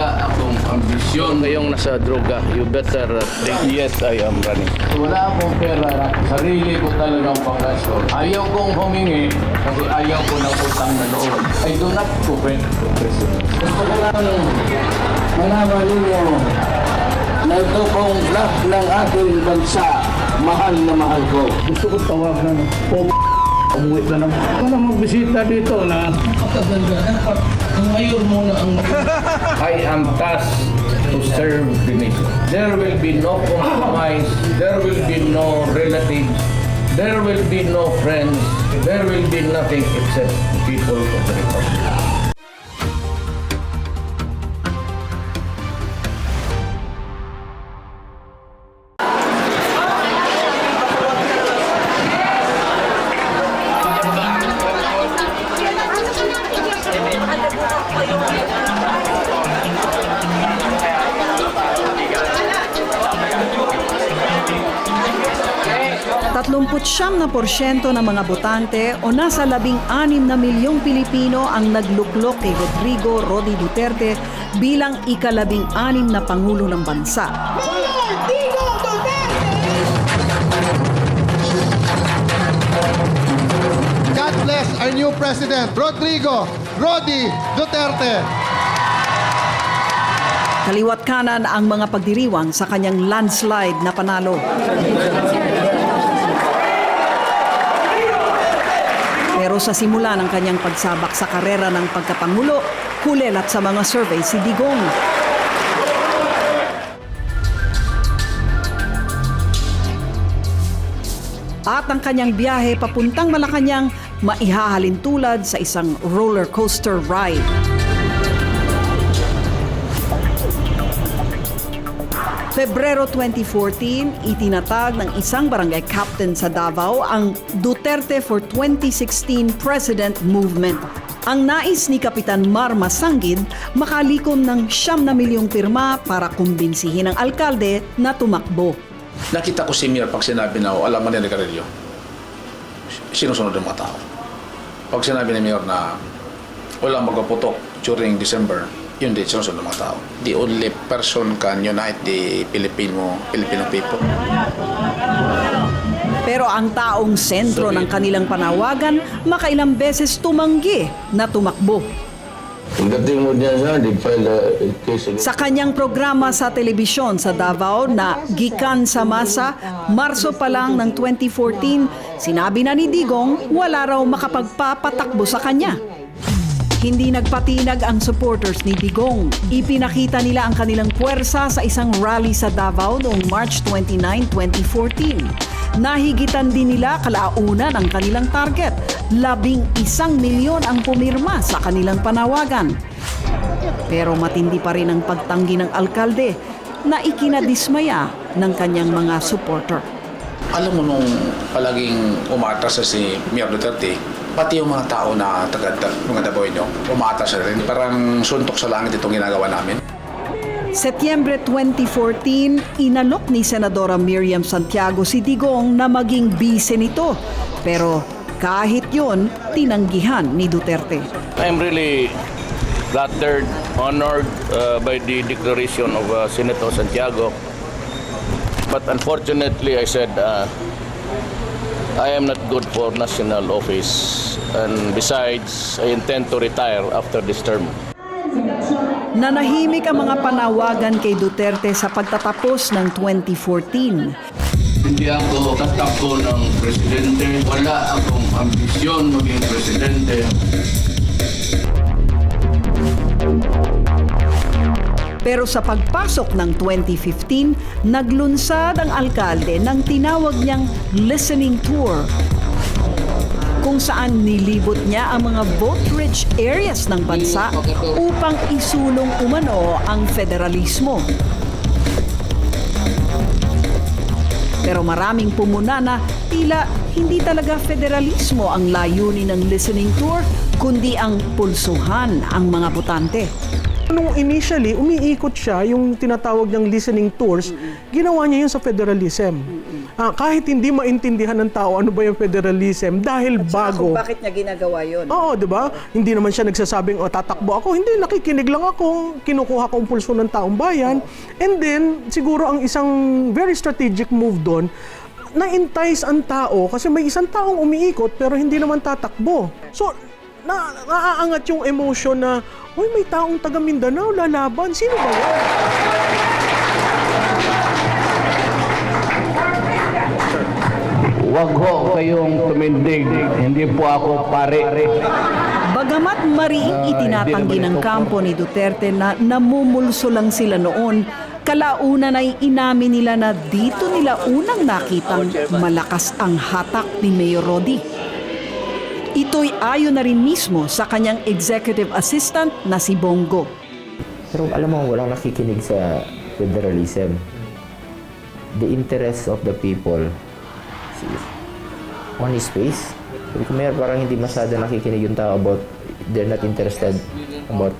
Wala akong ambisyon. Ngayong nasa droga, you better think, yes, I am running. Wala akong pera na sarili ko talagang panggasto. Ayaw kong humingi kasi ayaw ko ng utang na loob. I do not cooperate to President. Gusto ko lang malaman ninyo na ito pong lahat ng ating bansa, mahal na mahal ko. Gusto ko tawagan umuwi ka na. Wala magbisita dito na Ngayon muna ang I am tasked to serve the nation. There will be no compromise. There will be no relatives. There will be no friends. There will be nothing except the people of the Republic. % ng mga botante o nasa 16 na milyong Pilipino ang nagluklok kay Rodrigo Rody Duterte bilang ika-16 na Pangulo ng bansa. Rodrigo Duterte! God bless our new President, Rodrigo Rody Duterte. Kaliwat kanan ang mga pagdiriwang sa kanyang landslide na panalo. Pero sa simula ng kanyang pagsabak sa karera ng pagkapangulo, kulelat sa mga survey si Digong. At ang kanyang biyahe papuntang Malacanang maihahalin tulad sa isang roller coaster ride. Pebrero 2014, itinatag ng isang barangay captain sa Davao ang Duterte for 2016 President Movement. Ang nais ni Kapitan Mar Masanggid makalikom ng 9 na milyong pirma para kumbinsihin ang alkalde na tumakbo. Nakita ko si Mir pag sinabi na alam man ni Carrillo, sinusunod ng mga tao. Pag sinabi ni Mir na walang magpaputok during December, yun din sinusunod ng mga tao. The only person can unite the Filipino people. Pero ang taong sentro ng kanilang panawagan, makailang beses tumanggi na tumakbo. Pagdating mo niya siya, di-file case. Sa kanyang programa sa telebisyon sa Davao na Gikan sa Masa, Marso pa lang ng 2014, sinabi na ni Digong wala raw makapagpapatakbo sa kanya. Hindi nagpatinag ang supporters ni Digong. Ipinakita nila ang kanilang puwersa sa isang rally sa Davao noong March 29, 2014. Nahigitan din nila kalaunan ang kanilang target. 11 milyon ang pumirma sa kanilang panawagan. Pero matindi pa rin ang pagtanggi ng alkalde na ikinadismaya ng kanyang mga supporter. Alam mo nung palaging umatras si Mir Duterte, pati yung mga tao na mga Dabawenyo, umatras rin. Parang suntok sa langit itong ginagawa namin. Setyembre 2014, inalok ni Senadora Miriam Santiago si Digong na maging bise nito. Pero kahit yun, tinanggihan ni Duterte. I'm really flattered, honored by the declaration of Senator Santiago. But unfortunately, I said, I am not good for national office. And besides, I intend to retire after this term. Nanahimik ang mga panawagan kay Duterte sa pagtatapos ng 2014. Hindi ako tatakbo ng presidente. Wala akong ambisyon maging presidente. Pero sa pagpasok ng 2015, naglunsad ang alkalde ng tinawag niyang listening tour, kung saan nilibot niya ang mga vote-rich areas ng bansa upang isulong umano ang federalismo. Pero maraming pumuna na tila hindi talaga federalismo ang layunin ng listening tour, kundi ang pulsuhan ang mga botante. Nung initially, umiikot siya, yung tinatawag niyang listening tours, ginawa niya yun sa federalism. Kahit hindi maintindihan ng tao ano ba yung federalism, dahil bago. Bakit niya ginagawa yun? Oo, di ba? Hindi naman siya nagsasabing, tatakbo ako. Hindi, nakikinig lang ako. Kinukuha ko ang pulso ng taong bayan. And then, siguro ang isang very strategic move doon, na-entice ang tao kasi may isang taong umiikot pero hindi naman tatakbo. So, naaangat yung emotion na, uy, may taong taga Mindanao, lalaban. Sino ba yan? Huwag ho kayong tumindig. Hindi po ako pare. Bagamat mariing itinatanggi ng kampo ni Duterte na namumulso lang sila noon, kalaunan ay inamin nila na dito nila unang nakitang malakas ang hatak ni Mayor Rodi. Ito'y ayon na rin mismo sa kanyang executive assistant na si Bongo. Pero alam mo, walang nakikinig sa federalism. The interest of the people one space. Sabi ko, Mayor, parang hindi masyado nakikinig yung tao about, they're not interested about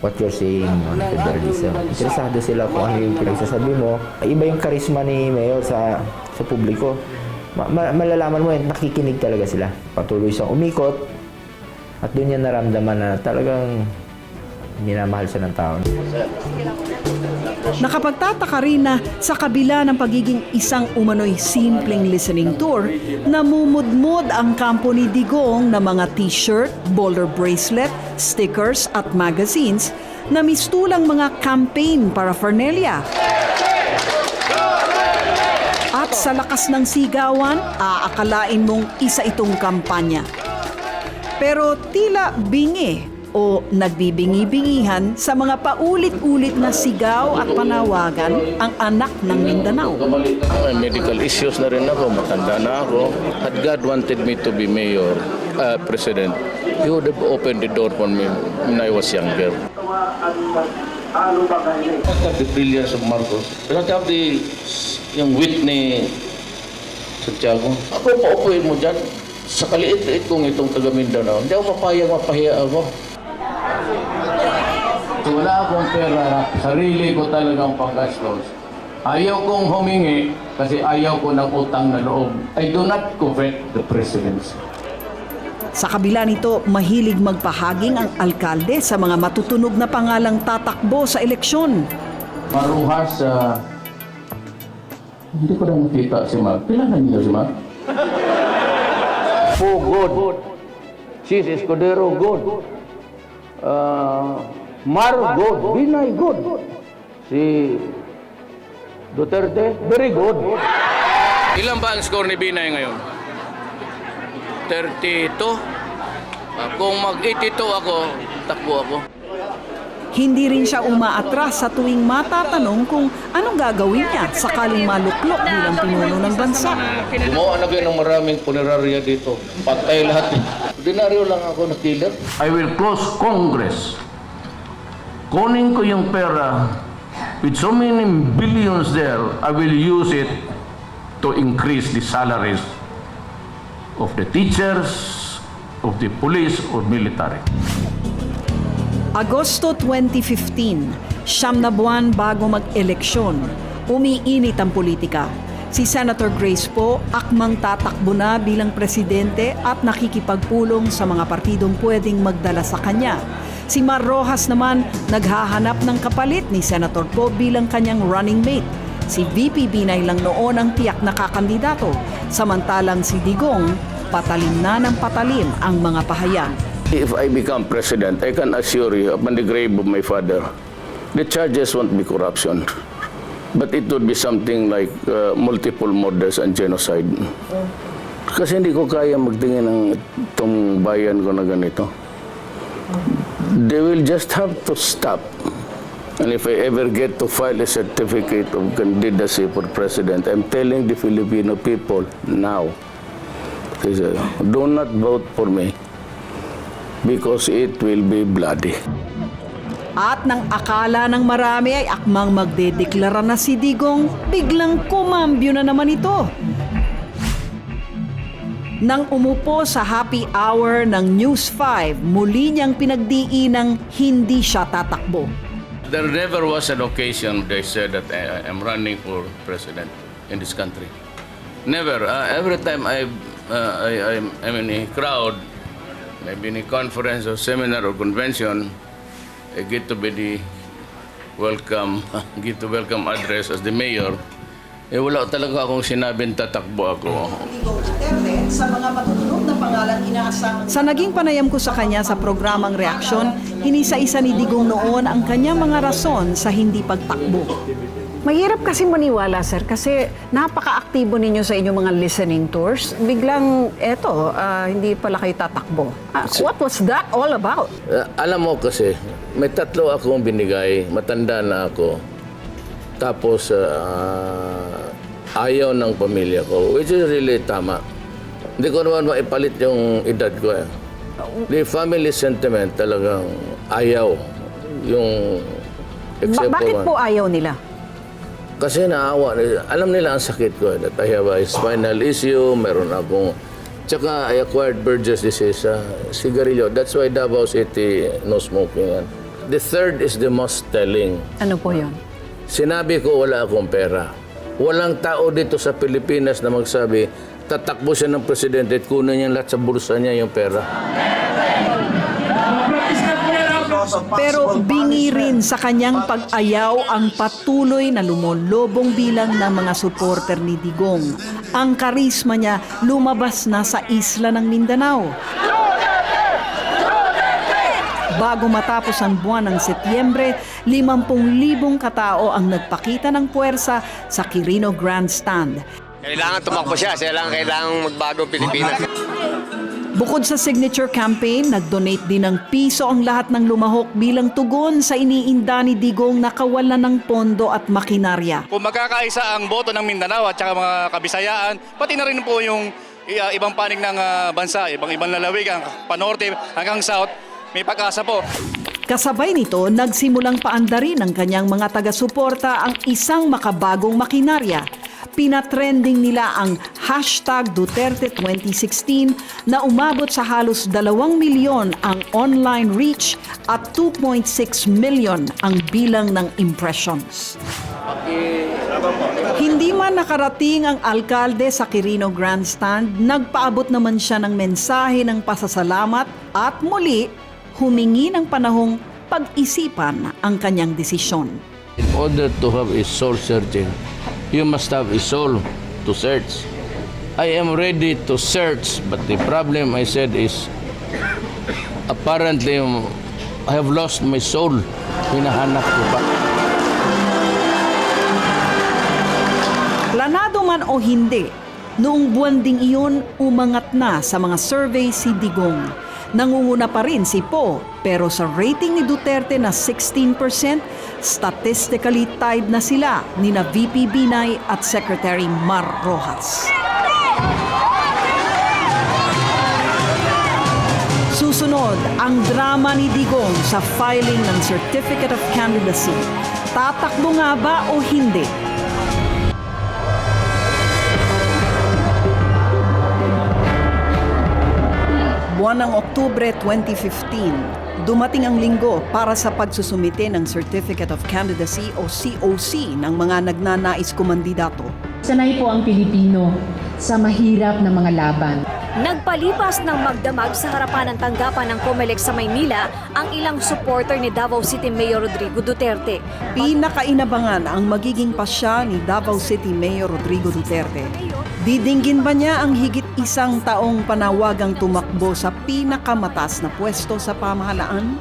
what you're saying on federalism. Interesado sila kung ano yung pinagsasabi mo. Iba yung karisma ni Mayor sa publiko. Malalaman mo, nakikinig talaga sila. Patuloy siyang umikot at doon niya naramdaman na talagang minamahal siya ng tao. Nakapagtataka rin na sa kabila ng pagiging isang umano'y simpleng listening tour, namumudmod ang kampo ni Digong na mga t-shirt, boulder bracelet, stickers at magazines na mistulang mga campaign paraphernalia. At sa lakas ng sigawan, aakalain mong isa itong kampanya. Pero tila bingi o nagbibingi-bingihan sa mga paulit-ulit na sigaw at panawagan ang anak ng Mindanao. May medical issues na rin ako, matanda na ako. Had God wanted me to be mayor, president, He would have opened the door for me when I was younger. I have the brilliance of Marcos. I don't have yung wit ni Santiago. Ako, paupuin mo dyan. Sa kaliit-liit kong itong taga Mindanao, hindi ako papayag, mapahiya ako. Wala akong pera, sarili ko talagang panggastos. Ayaw kong humingi kasi ayaw ko ng utang na loob. I do not covet the presidency. Sa kabila nito, mahilig magpahaging ang alkalde sa mga matutunog na pangalang tatakbo sa eleksyon. Maruhas, hindi ko na nakita si Mark. Kailangan niyo si Mark? Po, good. Sis Escudero, good. Mar, good. Binay, good. Si Duterte, very good. Ilan ba ang score ni Binay ngayon? 32? Kung mag-82 ako, takbo ako. Hindi rin siya umaatras sa tuwing matatanong kung anong gagawin niya sakaling maluklok bilang pinuno ng bansa. Gumawa na kayo ng maraming punerarya dito. Patay lahat. Ordinaryo lang ako na killer. I will close Congress. Kunin ko yung pera with so many billions there, I will use it to increase the salaries of the teachers, of the police, or military. Agosto 2015, 9 na buwan bago mag-eleksyon, umiinit ang politika. Si Senator Grace Poe akmang tatakbo na bilang presidente at nakikipagpulong sa mga partidong pwedeng magdala sa kanya. Si Mar Rojas naman naghahanap ng kapalit ni Senator Poe bilang kanyang running mate. Si VP Binay lang noon ang tiyak na kakandidato, samantalang si Digong patalim na ng patalim ang mga pahayag. If I become president, I can assure you, upon the grave of my father, the charges won't be corruption. But it would be something like multiple murders and genocide. Kasi hindi ko kaya magtingin ng itong bayan ko na ganito. They will just have to stop. And if I ever get to file a certificate of candidacy for president, I'm telling the Filipino people now, do not vote for me because it will be bloody. At nang akala ng marami ay akmang magdedeklara na si Digong, biglang kumambyo na naman ito. Nang umupo sa happy hour ng News 5, muli niyang pinagdiinang hindi siya tatakbo. There never was an occasion they said that I am running for president in this country. Never. Every time I'm in a crowd, maybe in a conference or seminar or convention, I get to be the welcome address as the mayor. Wala talaga akong sinabing tatakbo ako. Sa mga matutunog na pangalan inaasahan. Sa naging panayam ko sa kanya sa programang Reaksyon, hinisa-isa ni Digong noon ang kanyang mga rason sa hindi pagtakbo. Mahirap kasi maniwala, sir, kasi napaka-aktibo ninyo sa inyong mga listening tours. Biglang, hindi pala kayo tatakbo. What was that all about? Alam mo kasi, may 3 akong binigay, matanda na ako. Tapos, ayaw ng pamilya ko, which is really tama. Hindi ko naman maipalit yung edad ko. The family sentiment talagang ayaw. Yung Bakit po ayaw nila? Kasi naawa. Alam nila ang sakit ko. That I have a spinal issue, meron akong... Tsaka I acquired Burgess disease, sigarilyo. That's why Davao City, no smoking. The third is the most telling. Ano po yun? Sinabi ko wala akong pera. Walang tao dito sa Pilipinas na magsabi, tatakbo siya ng presidente at kunin niya lahat sa bulsa niya yung pera. Pero bingi rin sa kanyang pag-ayaw ang patuloy na lumolobong bilang ng mga suporter ni Digong. Ang karisma niya lumabas na sa isla ng Mindanao. Bago matapos ang buwan ng Setyembre, 50,000 katao ang nagpakita ng puwersa sa Quirino Grandstand. Kailangan tumakbo siya, kailangan magbagong Pilipinas. Bukod sa signature campaign, nag-donate din ng piso ang lahat ng lumahok bilang tugon sa iniinda ni Digong na kawalan ng pondo at makinarya. Kung magkakaisa ang boto ng Mindanao at saka mga Kabisayaan, pati na rin po yung ibang panig ng bansa, ibang lalawigan, panorte hanggang south, may pag-asa po. Kasabay nito, nagsimulang paandarin ng kanyang mga taga-suporta ang isang makabagong makinarya. Pinatrending nila ang #Duterte2016 na umabot sa halos 2 milyon ang online reach at 2.6 million ang bilang ng impressions. Hindi man nakarating ang alkalde sa Quirino Grandstand, nagpaabot naman siya ng mensahe ng pasasalamat at muli humingi ng panahong pag-isipan ang kanyang desisyon. In order to have a soul searching, you must have a soul to search. I am ready to search, but the problem I said is apparently I have lost my soul. Hinahanap ko pa. Planado man o hindi, noong buwan ding iyon umangat na sa mga survey si Digong. Nangunguna pa rin si Po, pero sa rating ni Duterte na 16%, statistically tied na sila nina VP Binay at Secretary Mar Rojas. Susunod ang drama ni Digong sa filing ng Certificate of Candidacy. Tatakbo nga ba o hindi? Buwan ng Oktubre 2015, dumating ang linggo para sa pagsusumite ng Certificate of Candidacy o COC ng mga nagnanais kumandidato. Sanay po ang Pilipino sa mahirap na mga laban. Nagpalipas ng magdamag sa harapan ng tanggapan ng COMELEC sa Maynila ang ilang supporter ni Davao City Mayor Rodrigo Duterte. Pinakainabangan ang magiging pasya ni Davao City Mayor Rodrigo Duterte. Didinggin ba niya ang higit 1 taong panawagang tumakbo sa pinakamataas na pwesto sa pamahalaan?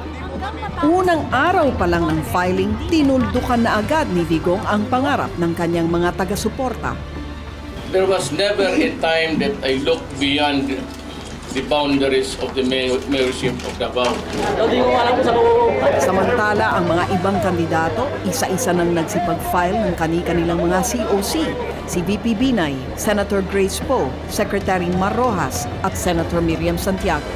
Unang araw pa lang ng filing, tinuldukan na agad ni Digong ang pangarap ng kanyang mga taga-suporta. There was never a time that I looked beyond the boundaries of the mayorship of Davao. Samantala, ang mga ibang kandidato, isa-isa nang nagsipag-file ng kani-kanilang mga COC. Si VP Binay, Senator Grace Poe, Secretary Mar Rojas at Senator Miriam Santiago.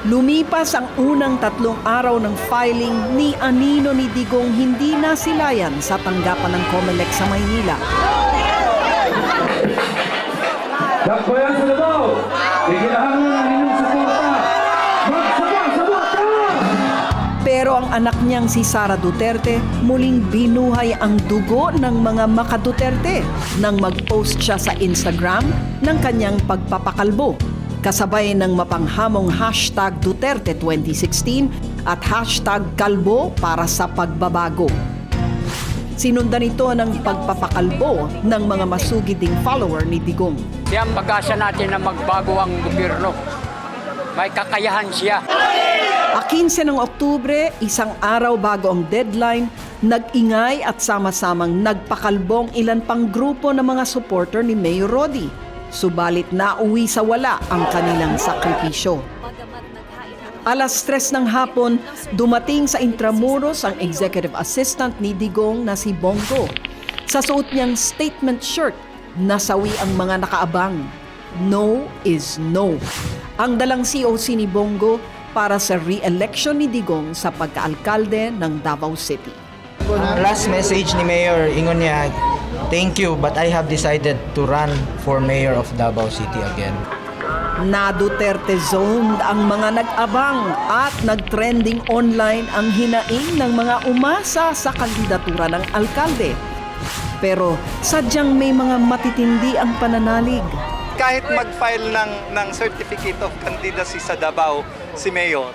Lumipas ang unang 3 araw ng filing, ni anino ni Digong hindi nasilayan sa tanggapan ng COMELEC sa Maynila. Dakbayan sa Davao, ikinahanglan ang inyong suporta. Magsabot ka! Pero ang anak niyang si Sara Duterte muling binuhay ang dugo ng mga maka-Duterte nang mag-post siya sa Instagram ng kanyang pagpapakalbo. Kasabay ng mapanghamong hashtag Duterte 2016 at hashtag Kalbo para sa pagbabago. Sinundan ito ng pagpapakalbo ng mga masugid ding follower ni Digong. Siya ang pag-asa natin na magbago ang gobyerno. May kakayahan siya. 15 ng Oktubre, isang araw bago ang deadline, nag-ingay at sama-samang nagpakalbong ilan pang grupo ng mga supporter ni Mayor Rodi. Subalit nauwi sa wala ang kanilang sakripisyo. Alas 3 ng hapon, dumating sa Intramuros ang executive assistant ni Digong na si Bongo. Sa suot niyang statement shirt, nasawi ang mga nakaabang. No is no. Ang dalang COC ni Bongo para sa re-election ni Digong sa pagkaalkalde ng Davao City. Last message ni Mayor, ingon niya, thank you, but I have decided to run for Mayor of Davao City again. Na Duterte zoned ang mga nag-abang at nag-trending online ang hinaing ng mga umasa sa kandidatura ng alkalde. Pero sadyang may mga matitindi ang pananalig. Kahit mag-file ng Certificate of Candidacy sa Davao si Mayor,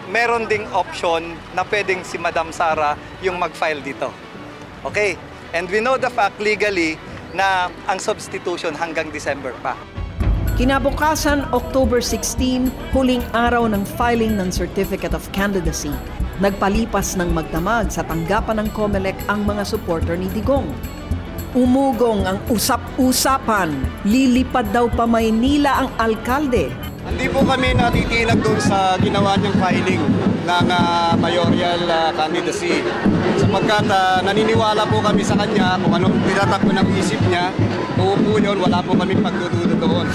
meron ding option na pwedeng si Madam Sara yung mag-file dito. Okay? And we know the fact legally na ang substitution hanggang December pa. Kinabukasan, October 16, huling araw ng filing ng Certificate of Candidacy. Nagpalipas ng magdamag sa tanggapan ng COMELEC ang mga supporter ni Digong. Umugong ang usap-usapan, lilipad daw pa Maynila ang alkalde. Hindi po kami natitinag doon sa ginawa niyang filing ng mayoral candidacy. Sapagkat naniniwala po kami sa kanya kung anong tinatakbo ng isip niya, uupo yun, wala po kami pagdududa doon.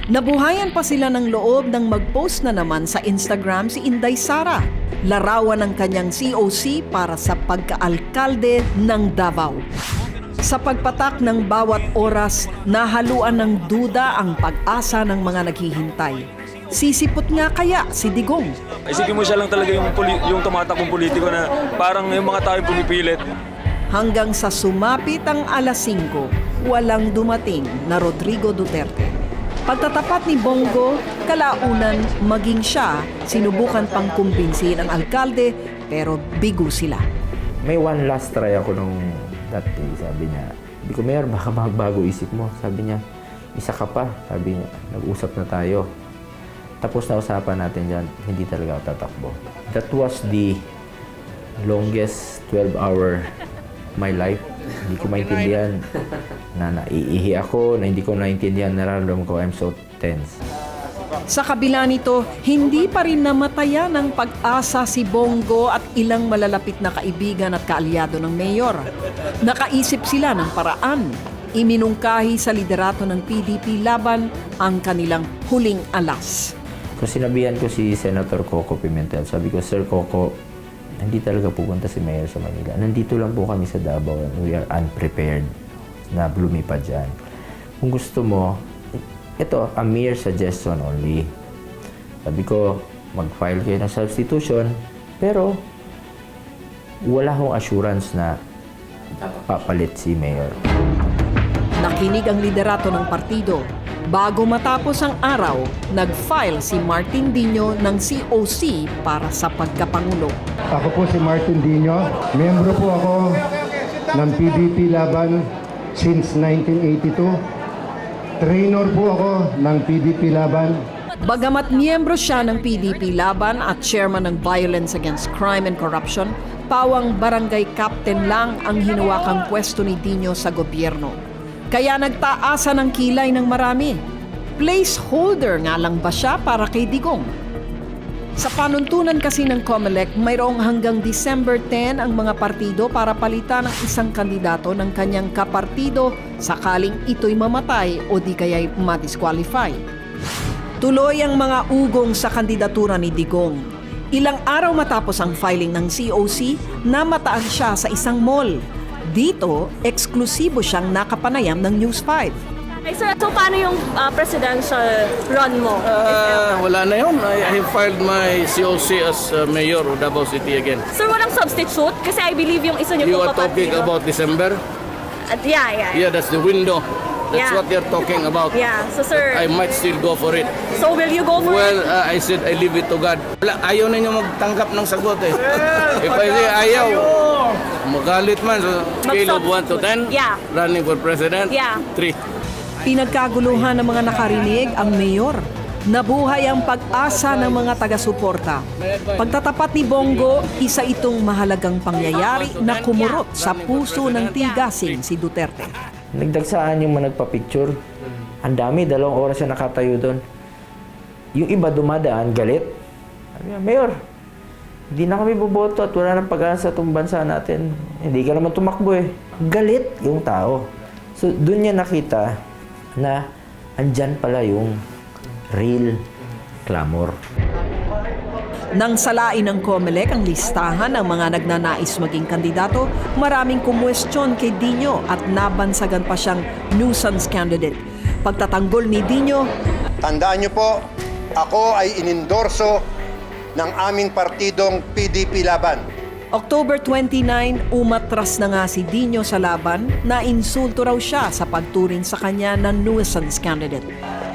Nabuhayan pa sila ng loob nang mag-post na naman sa Instagram si Inday Sara, larawan ng kanyang COC para sa pagkaalkalde ng Davao. Sa pagpatak ng bawat oras, nahaluan ng duda ang pag-asa ng mga naghihintay. Sisipot nga kaya si Digong? Isipin mo siya lang talaga yung tumatakbong politiko na parang yung mga tao yung pumipilit. Hanggang sa sumapit ang alas 5, walang dumating na Rodrigo Duterte. Pagtatapat ni Bongo, kalaunan maging siya, sinubukan pang kumbinsihin ang alkalde pero bigo sila. May one last try ako nung that day, sabi niya, hindi ko, Mayor, baka magbago isip mo. Sabi niya, isa ka pa. Sabi niya, nag-usap na tayo. Tapos na usapan natin dyan, hindi talaga ako tatakbo. That was the longest 12-hour my life. Hindi ko maintindihan na naiihi ako, na hindi ko naintindihan, nararamdaman ko, I'm so tense. Sa kabila nito, hindi pa rin namatayan ng pag-asa si Bongo at ilang malalapit na kaibigan at kaalyado ng mayor. Nakaisip sila ng paraan. Iminungkahi sa liderato ng PDP laban ang kanilang huling alas. Kung sinabihan ko si Senator Coco Pimentel, sabi ko, Sir Coco, hindi talaga pupunta si Mayor sa Manila. Nandito lang po kami sa Davao. We are unprepared na lumipad dyan. Kung gusto mo, ito, a mere suggestion only. Sabi ko, mag-file kayo ng substitution, pero wala akong assurance na papalit si Mayor. Nakinig ang liderato ng partido. Bago matapos ang araw, nag-file si Martin Dino ng COC para sa pagkapangulo. Ako po si Martin Dino. Membro po ako ng PDP Laban since 1982. Trainer po ako ng PDP Laban. Bagamat miyembro siya ng PDP Laban at chairman ng Violence Against Crime and Corruption, pawang barangay captain lang ang hinawakang pwesto ni Dino sa gobyerno. Kaya nagtaasa ng kilay ng marami. Placeholder nga lang ba siya para kay Digong? Sa panuntunan kasi ng COMELEC, mayroong hanggang December 10 ang mga partido para palitan ang isang kandidato ng kanyang kapartido sakaling ito'y mamatay o di kaya'y ma-disqualify. Tuloy ang mga ugong sa kandidatura ni Digong. Ilang araw matapos ang filing ng COC, namataan siya sa isang mall. Dito, eksklusibo siyang nakapanayam ng News 5. Sir, so paano yung presidential run mo? Wala na yun. I filed my COC as mayor of Davao City again. Sir, walang substitute? Kasi I believe yung isa niyo You po are talking kapatid. about December? Yeah. Yeah, that's the window. That's Yeah. what they're talking about. Yeah, so sir, I might still go for it. so will you go for Well, it? I said I leave it to God. Wala, ayaw ninyo magtanggap ng sagot eh. If I say ayaw, magalit man. So, scale of 1 to 10, Yeah. running for president, Yeah. 3. Pinagkaguluhan ng mga nakarinig ang mayor. Nabuhay ang pag-asa ng mga taga-suporta. Pagtatapat ni Bongo, isa itong mahalagang pangyayari na kumurot sa puso ng tigasing si Duterte. Nagdagsaan yung mga nagpa-picture. Ang dami, 2 oras siya nakatayo doon. Yung iba dumadaan, galit. Sabi niya, Mayor, hindi na kami boboto at wala nang pag-asa itong bansa natin. Hindi ka naman tumakbo eh. Galit yung tao. So, doon niya nakita na andyan pala yung real clamor. Nang salain ng COMELEC ang listahan ng mga nagnanais maging kandidato, maraming kumwestiyon kay Dino at nabansagan pa siyang nuisance candidate. Pagtatanggol ni Dino, Tandaan niyo po, ako ay inendorso ng aming partidong PDP Laban. October 29, umatras na nga si Dino sa laban na insulto raw siya sa pagturing sa kanya ng nuisance candidate.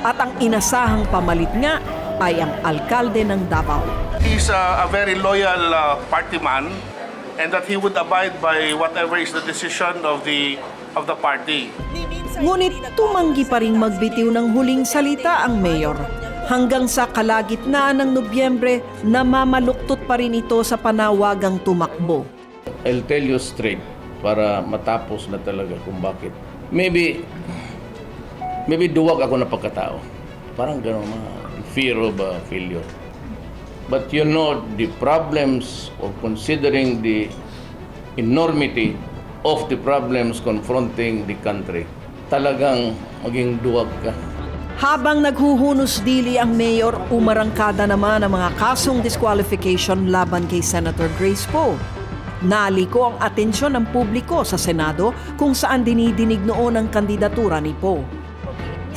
At ang inasahang pamalit nga ay ang alkalde ng Davao. He's a very loyal party man and that he would abide by whatever is the decision of the party. Ngunit tumanggi pa ring magbitiw ng huling salita ang mayor. Hanggang sa kalagitnaan ng Nobyembre, namamaluktot pa rin ito sa panawagang tumakbo. I'll tell you straight para matapos na talaga kung bakit. Maybe duwag ako na pagkatao. Parang gano'n, fear of failure. But you know, the problems of considering the enormity of the problems confronting the country, talagang maging duwag ka. Habang naghuhunos dili ang mayor, umarangkada naman ang mga kasong disqualification laban kay Senator Grace Poe. Naliko ang atensyon ng publiko sa Senado kung saan dinidinig noon ang kandidatura ni Poe.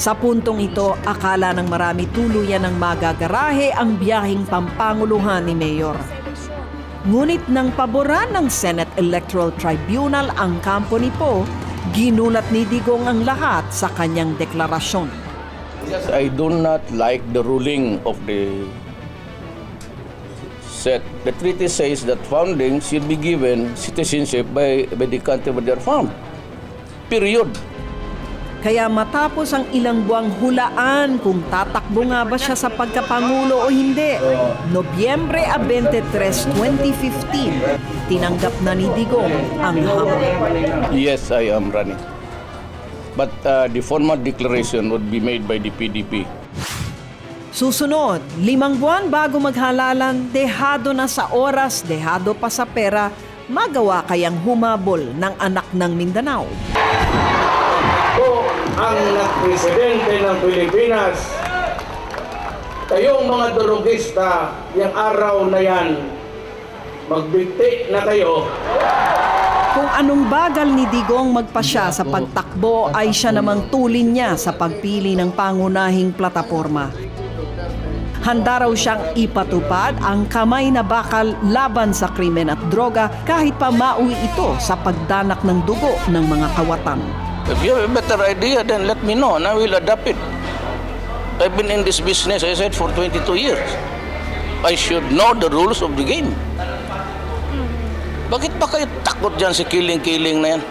Sa puntong ito, akala ng marami tuluyan ng magagarahe ang biyaheng pampanguluhan ni Mayor. Ngunit nang paboran ng Senate Electoral Tribunal ang kampo ni Poe, ginulat ni Digong ang lahat sa kanyang deklarasyon. I do not like the ruling of the set. The treaty says that founding should be given citizenship by the country where they are found. Period. Kaya matapos ang ilang buwang hulaan kung tatakbo nga ba siya sa pagkapangulo o hindi, Nobyembre 23, 2015, tinanggap na ni Digong ang hamon. Yes, I am running. But the formal declaration would be made by the PDP. Susunod, 5 buwan bago maghalalan, dehado na sa oras, dehado pa sa pera, magawa kayang humabol ng anak ng Mindanao. Ang presidente ng Pilipinas, kayong mga durugista, yung araw na yan, magbigti na kayo. Kung anong bagal ni Digong magpasya sa pagtakbo ay siya namang tulin niya sa pagpili ng pangunahing plataporma. Handa raw siyang ipatupad ang kamay na bakal laban sa krimen at droga kahit pa mauwi ito sa pagdanak ng dugo ng mga kawatan. If you have a better idea, then let me know and I will adapt it. I've been in this business, I said, for 22 years. I should know the rules of the game. Bakit pa kayo takot dyan sa kiling-kiling na yan?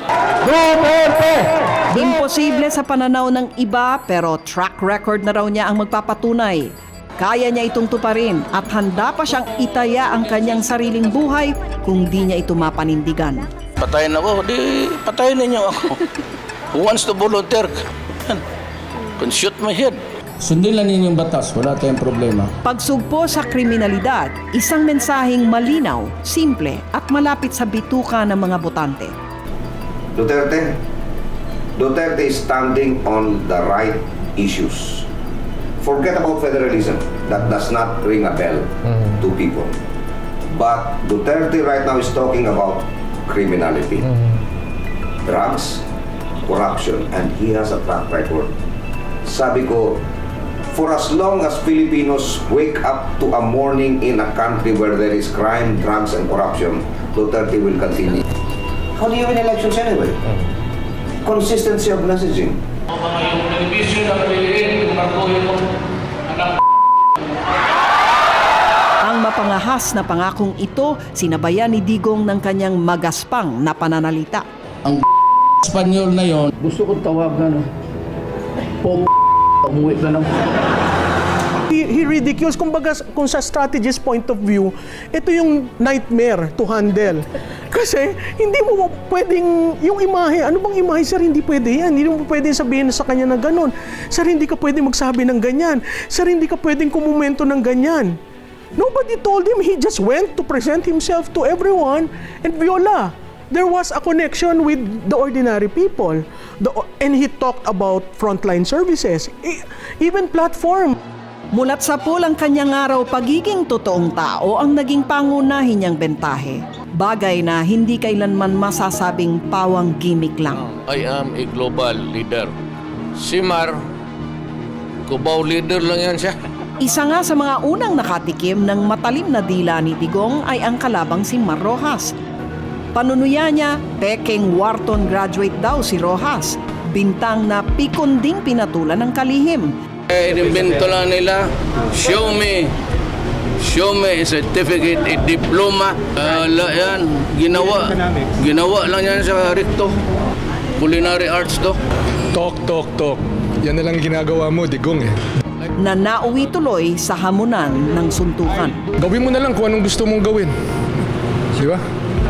Imposible sa pananaw ng iba pero track record na raw niya ang magpapatunay. Kaya niya itong tuparin at handa pa siyang itaya ang kanyang sariling buhay kung di niya ito mapanindigan. Patayin ako, di patayin ninyo ako. Who wants to volunteer? Can shoot my head. Sundin lang ninyo yung batas, wala tayong problema. Pagsugpo sa kriminalidad, isang mensaheng malinaw, simple at malapit sa bituka ng mga botante. Duterte is standing on the right issues. Forget about federalism. That does not ring a bell to people. But Duterte right now is talking about criminality, drugs, corruption, and he has a track record sabi ko, for as long as Filipinos wake up to a morning in a country where there is crime, drugs, and corruption, Duterte will continue. How do you win elections anyway? Consistency of messaging. Yung television na maliliit, yung markoyo mo, anak. Ang mapangahas na pangakong ito, sinabayan ni Digong ng kanyang magaspang na pananalita. Ang Espanyol na yon, gusto kong tawagan. Umuwi ka lang. He ridicules, kumbaga kung sa strategist point of view, ito yung nightmare to handle. Kasi hindi mo pwedeng, yung imahe, ano bang imahe, sir, hindi pwede yan. Hindi mo pwede sabihin sa kanya na gano'n. Sir, hindi ka pwede magsabi ng ganyan. Sir, hindi ka pwedeng kumumento ng ganyan. Nobody told him, he just went to present himself to everyone, and Viola, there was a connection with the ordinary people. And he talked about frontline services, even platform. Mulat sa pool ang kanyang araw, pagiging totoong tao ang naging pangunahin niyang bentahe. Bagay na hindi kailanman masasabing pawang gimmick lang. I am a global leader. Si Mar, Cubao leader lang yan siya. Isa nga sa mga unang nakatikim ng matalim na dila ni Digong ay ang kalabang si Mar Rojas. Panunuya niya, peking Wharton graduate daw si Rojas. Bintang na pikunding pinatulan ng kalihim. Inimbento lang nila, show me a certificate, a diploma. Yan, ginawa lang yan sa Recto. Culinary arts to. Talk. Yan na lang ginagawa mo, Digong eh. Na nauwi tuloy sa hamunan ng suntukan. Gawin mo na lang kung anong gusto mong gawin. Di ba?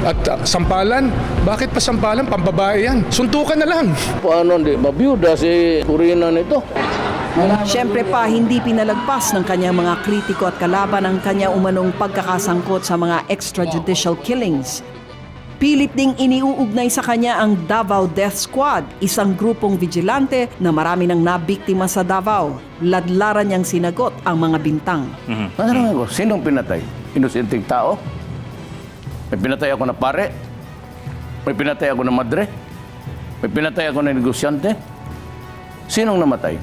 At sampalan, bakit pa sampalan? Pambabae yan. Suntukan na lang. Paano hindi? Mabiyuda si Purina nito. Siyempre pa, hindi pinalagpas ng kanyang mga kritiko at kalaban ang kanya umanong pagkakasangkot sa mga extrajudicial killings. Pilit ding iniuugnay sa kanya ang Davao Death Squad, isang grupong vigilante na marami nang nabiktima sa Davao. Ladlaran niyang sinagot ang mga bintang. Ano ko, sinong pinatay? Inusinting tao? May pinatay ako na pare? May pinatay ako na madre? May pinatay ako na negosyante? Sinong namatay?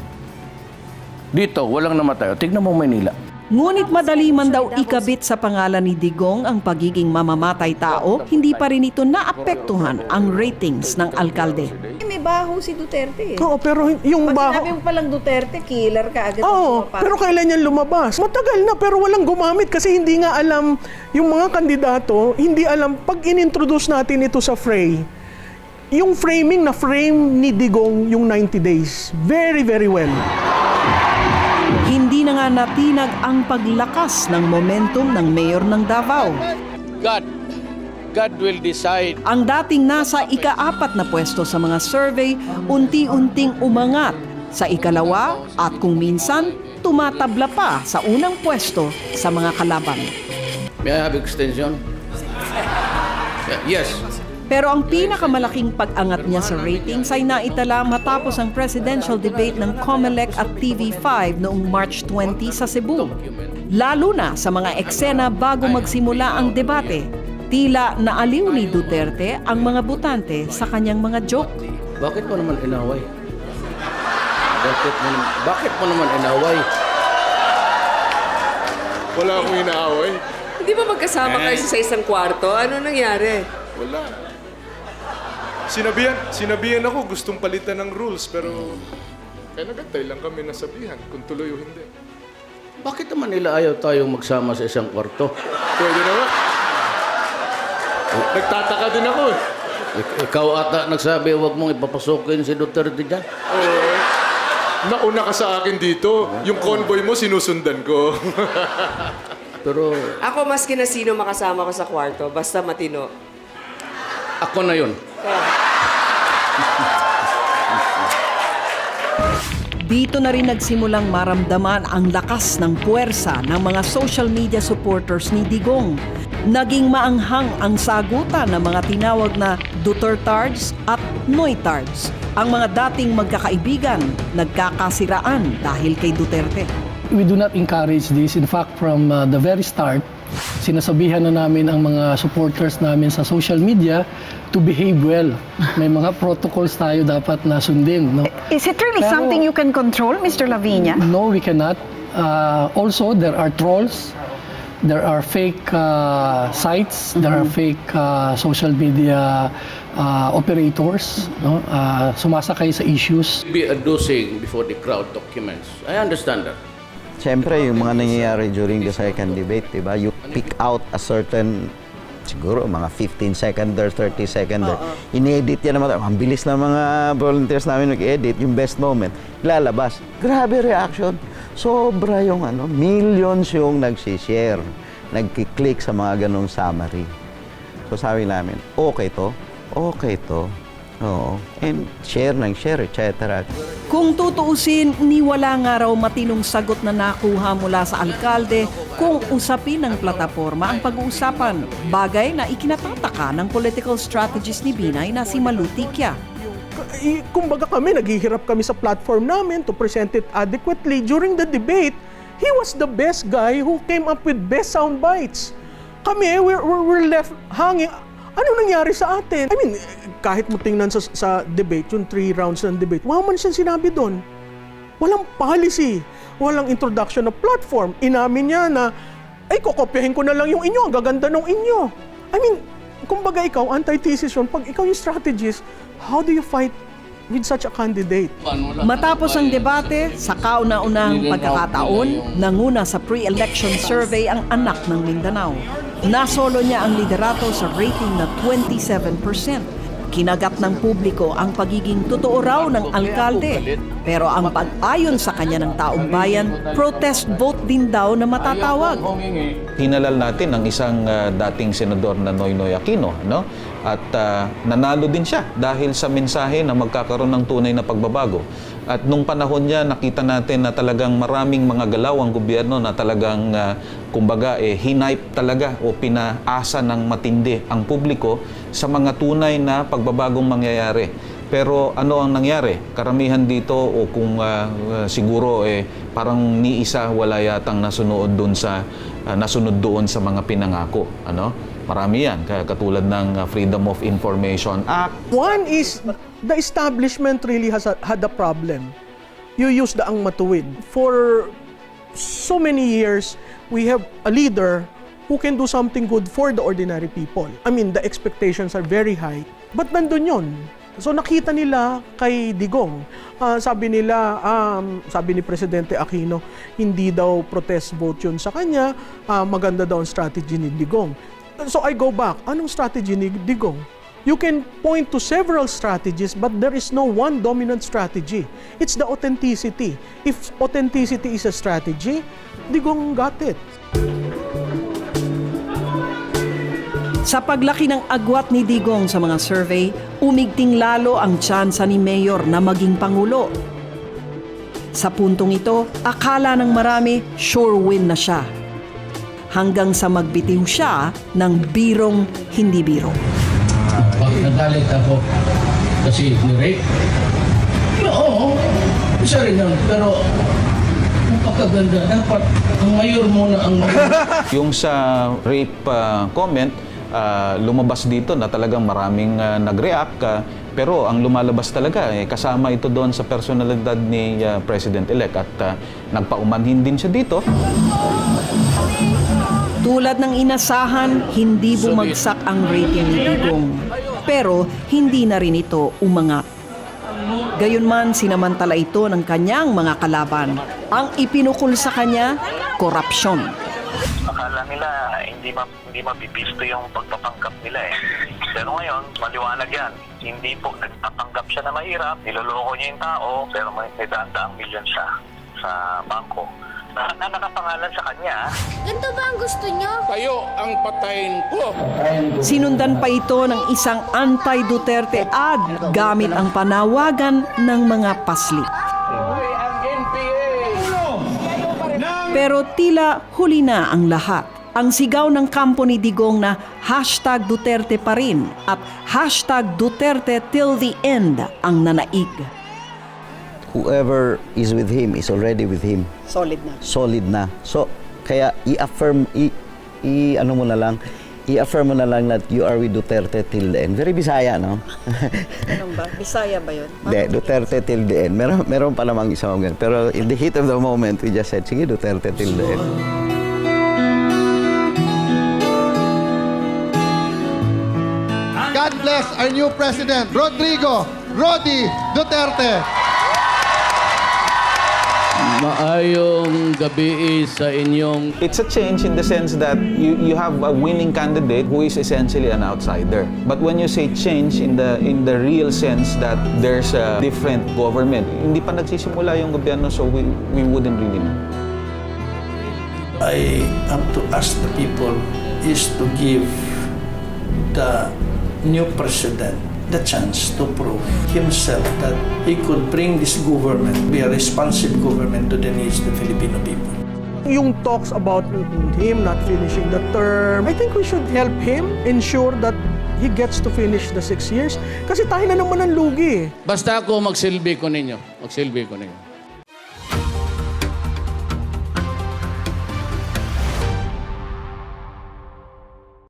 Dito, walang namatay. Tignan mo Maynila. Ngunit madali man daw ikabit sa pangalan ni Digong ang pagiging mamamatay tao, hindi pa rin ito naapektuhan ang ratings ng alkalde. May baho si Duterte. Oo, pero yung Pag baho... sinabi mo palang Duterte, killer ka agad. Oo, pero kailan yan lumabas? Matagal na, pero walang gumamit kasi hindi nga alam, yung mga kandidato, hindi alam, pag inintroduce natin ito sa fray, yung framing na frame ni Digong yung 90 days. Very, very well. Hindi na nga natinag ang paglakas ng momentum ng mayor ng Davao. God will decide. Ang dating nasa ika-4 na pwesto sa mga survey, unti-unting umangat sa ikalawa at kung minsan, tumatabla pa sa unang pwesto sa mga kalaban. May I have extension? Yes. Pero ang pinakamalaking pag-angat niya sa ratings ay naitala matapos ang presidential debate ng COMELEC at TV5 noong March 20 sa Cebu. Lalo na sa mga eksena bago magsimula ang debate, tila naaliw ni Duterte ang mga botante sa kanyang mga joke. Bakit mo naman inaway? Bakit mo naman inaway? Wala akong inaaway. Hindi ba magkasama kayo sa isang kwarto? Ano nangyari? Wala. Sinabihan ako gustong palitan ng rules pero kaya nagantay lang kami nasabihan kung tuloy o hindi. Bakit naman nila ayaw tayong magsama sa isang kwarto? Pwede naman. Nagtataka din ako eh. Ikaw ata nagsabi, huwag mong ipapasukin si Duterte dyan. Nauna ka sa akin dito. Yung convoy mo, sinusundan ko. Pero Ako maski na sino makasama ko sa kwarto, basta matino. ako na yun. Dito na rin nagsimulang maramdaman ang lakas ng puwersa ng mga social media supporters ni Digong. Naging maanghang ang sagutan ng mga tinawag na Dutertards at Noytards. Ang mga dating magkakaibigan, nagkakasiraan dahil kay Duterte. We do not encourage this. In fact, from the very start, sinasabihan na namin ang mga supporters namin sa social media to behave well. May mga protocols tayo dapat na sundin. No? Is it really Pero- something you can control, Mr. Lavinia? No, we cannot. Also, there are trolls. There are fake sites. There are fake social media operators. No? Sumasakay sa issues. Be adducing before the crowd documents. I understand that. Siyempre, yung mga nangyayari during the second debate, diba? You pick out a certain, siguro, mga 15 seconder, 30 seconder. In-edit yan naman. Ang bilis na mga volunteers namin mag-edit, yung best moment. Lalabas. Grabe reaction. Sobra yung millions yung nagsishare. Nagkiklik sa mga ganong summary. So sabi namin, okay to. Oo. And share, etc. Kung tutuusin, ni wala nga raw matinong sagot na nakuha mula sa alkalde kung usapin ng plataporma ang pag-uusapan. Bagay na ikinatataka ng political strategist ni Binay na si Malu Ticya. Kumbaga kami, naghihirap kami sa platform namin to present it adequately. During the debate, he was the best guy who came up with best sound bites. Kami, we're left hanging. Ano nangyari sa atin? I mean, kahit mo tingnan sa debate, yung 3 rounds ng debate, wala man siyang sinabi doon. Walang policy, walang introduction na platform. Inamin niya na, kokopyahin ko na lang yung inyo, ang gaganda ng inyo. I mean, kumbaga ikaw, antithesis yun. Pag ikaw yung strategist, how do you fight with such a candidate? Matapos ang debate, sa kauna-unahang pagkakataon, nanguna sa pre-election survey ang anak ng Mindanao. Nasolo niya ang liderato sa rating na 27%. Kinagat ng publiko ang pagiging totoo raw ng alkalde. Pero ang pag-ayon sa kanya ng taong bayan, protest vote din daw na matatawag. Hinalal natin ang isang dating senador na Noynoy Aquino, no? At nanalo din siya dahil sa mensahe na magkakaroon ng tunay na pagbabago. At nung panahon niya, nakita natin na talagang maraming mga galaw ang gobyerno na talagang, kumbaga, hinipe talaga o pinaasa ng matindi ang publiko sa mga tunay na pagbabagong mangyayari. Pero ano ang nangyari? Karamihan dito o kung siguro parang ni isa wala yatang nasunod doon sa mga pinangako, ano? Marami yan, katulad ng Freedom of Information Act. One is, the establishment really had a problem. You use the ang matuwid. For so many years, we have a leader who can do something good for the ordinary people. I mean, the expectations are very high. But nandun yun. So nakita nila kay Digong. Sabi ni Presidente Aquino, hindi daw protest vote yun sa kanya, maganda daw ang strategy ni Digong. So I go back, anong strategy ni Digong? You can point to several strategies, but there is no one dominant strategy. It's the authenticity. If authenticity is a strategy, Digong got it. Sa paglaki ng agwat ni Digong sa mga survey, umigting lalo ang tsansa ni Mayor na maging Pangulo. Sa puntong ito, akala ng marami sure win na siya. Hanggang sa magbitiw siya ng birong hindi biro. Pag nagalit ako kasi ni-rape, oo, isa rin yun. Pero ang pagkaganda, dapat ang mayor muna ang Yung sa rape comment, lumabas dito na talagang maraming nag-react. Pero ang lumalabas talaga, kasama ito doon sa personalidad ni President-elect at nagpaumanhin din siya dito. Tulad ng inasahan, hindi bumagsak ang rating ni Digong. Pero hindi na rin ito umangat. Gayunman, sinamantala ito ng kanyang mga kalaban. Ang ipinukol sa kanya, korupsyon. Akala nila hindi mabibisto yung pagpapanggap nila Pero ngayon, maliwanag yan. Hindi po nagpapanggap siya na mahirap, niloloko niya yung tao, pero may daang milyon siya sa bangko. Na nakapangalan sa kanya. Ganito ba ang gusto niyo? Kayo ang patayin ko. Sinundan pa ito ng isang anti-Duterte ad gamit ang panawagan ng mga paslit. Pero tila huli na ang lahat. Ang sigaw ng kampo ni Digong na #Duterte pa rin at #Duterte till the end ang nanaig. Whoever is with him is already with him. Solid na. Solid na. So, kaya i-affirm, ano mo na lang, i-affirm mo na lang that you are with Duterte till the end. Very Bisaya, no? Anong ba? Bisaya ba yun? Hindi, Duterte till the end. Meron pa namang isang ganun. Pero in the heat of the moment, we just said, sige, Duterte till the end. God bless our new President, Rodrigo Rodi Duterte. Maayong gabi sa inyong... It's a change in the sense that you have a winning candidate who is essentially an outsider. But when you say change in the real sense that there's a different government, hindi pa nagsisimula yung gobyerno, so we wouldn't really know. I am to ask the people is to give the new president the chance to prove himself that he could bring this government, be a responsive government to the needs of the Filipino people. Yung talks about him not finishing the term, I think we should help him ensure that he gets to finish the 6 years. Kasi tayo na naman ang lugi. Basta ako magsilbi ko ninyo. Magsilbi ko ninyo.